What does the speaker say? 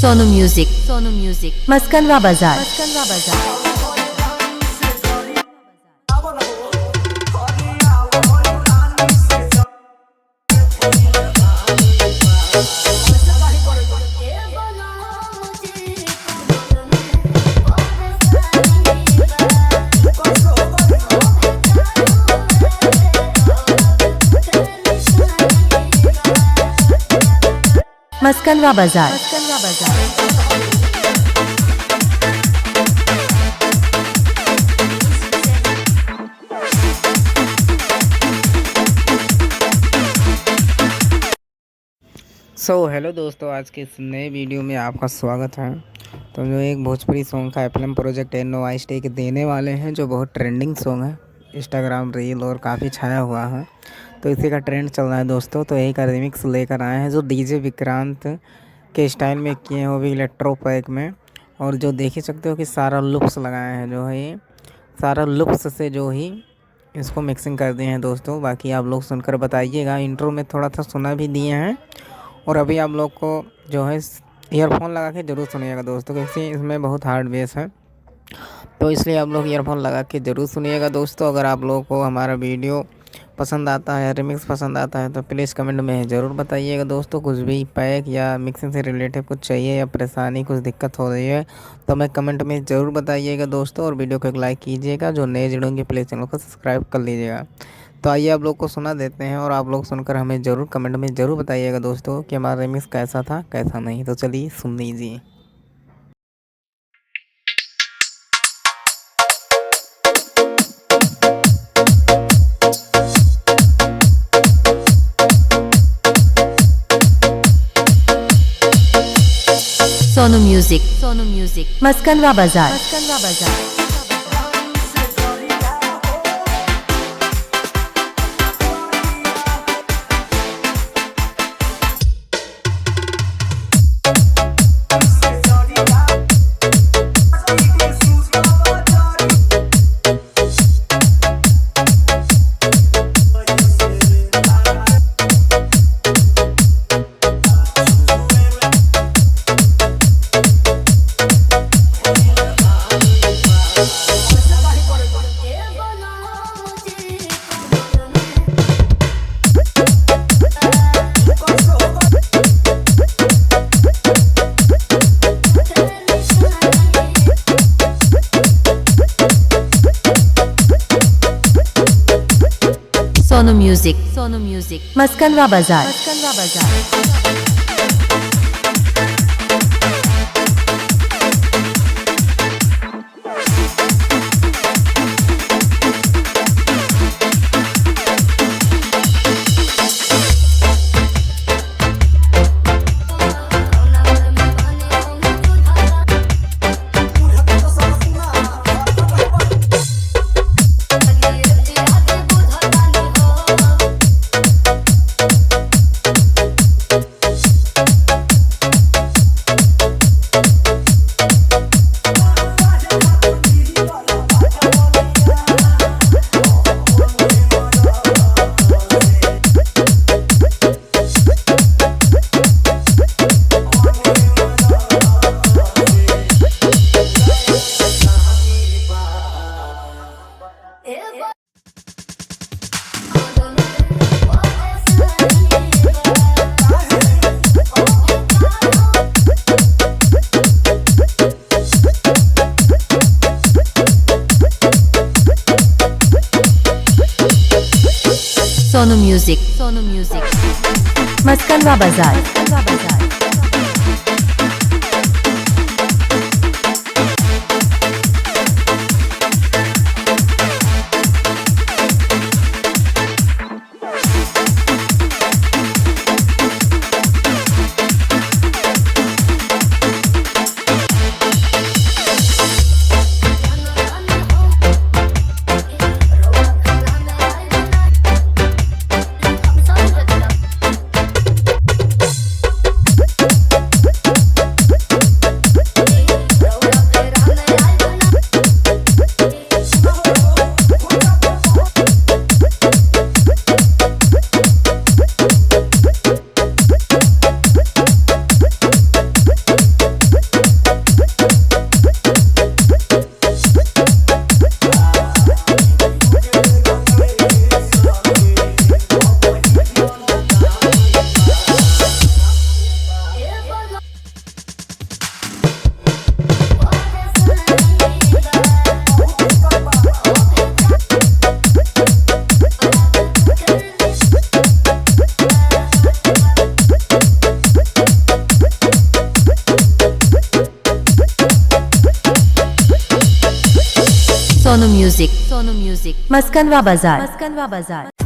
Sonu music मस्कनवा बाजार। मस्कनवा बाजार। Hello दोस्तों, आज के इस नए वीडियो में आपका स्वागत है। तो जो एक भोजपुरी सॉन्ग का एफएम प्रोजेक्ट NOI टेक देने वाले हैं, जो बहुत ट्रेंडिंग सॉन्ग है, इंस्टाग्राम रील और काफ़ी छाया हुआ है। तो इसी का ट्रेंड चल रहा है दोस्तों। तो यही का रिमिक्स लेकर आए हैं, जो डीजे विक्रांत के स्टाइल में किए हैं, वो भी इलेक्ट्रो पैक में। और जो देख ही सकते हो कि सारा लुप्स लगाए हैं, जो है ये सारा लुप्स से जो ही इसको मिक्सिंग कर दिए हैं दोस्तों। बाकी आप लोग सुनकर बताइएगा। इंट्रो में थोड़ा सा सुना भी दिए हैं, और अभी आप लोग को जो है ईयरफोन लगा के ज़रूर सुनिएगा दोस्तों, क्योंकि इसमें बहुत हार्ड बेस है। तो इसलिए आप लोग ईयरफोन लगा के ज़रूर सुनिएगा दोस्तों। अगर आप लोगों को हमारा वीडियो पसंद आता है, रिमिक्स पसंद आता है, तो प्लीज़ कमेंट में ज़रूर बताइएगा दोस्तों। कुछ भी पैक या मिक्सिंग से रिलेटेड कुछ चाहिए या परेशानी, कुछ दिक्कत हो रही है, तो हमें कमेंट में ज़रूर बताइएगा दोस्तों। और वीडियो को एक लाइक कीजिएगा। जो नए जुड़ेंगे प्लीज़ चैनल को सब्सक्राइब कर लीजिएगा। तो आइए आप लोग को सुना देते हैं, और आप लोग सुनकर हमें ज़रूर कमेंट में ज़रूर बताइएगा दोस्तों कि हमारा रिमिक्स कैसा था कैसा नहीं। तो चलिए सुन लीजिए। सोनू म्यूजिक मस्कनवा बाजार। सोनू म्यूजिक मस्कनवा बाजार। सोनू म्यूजिक मस्कनवा बाजार। सोनू म्यूजिक मस्कनवा बाजार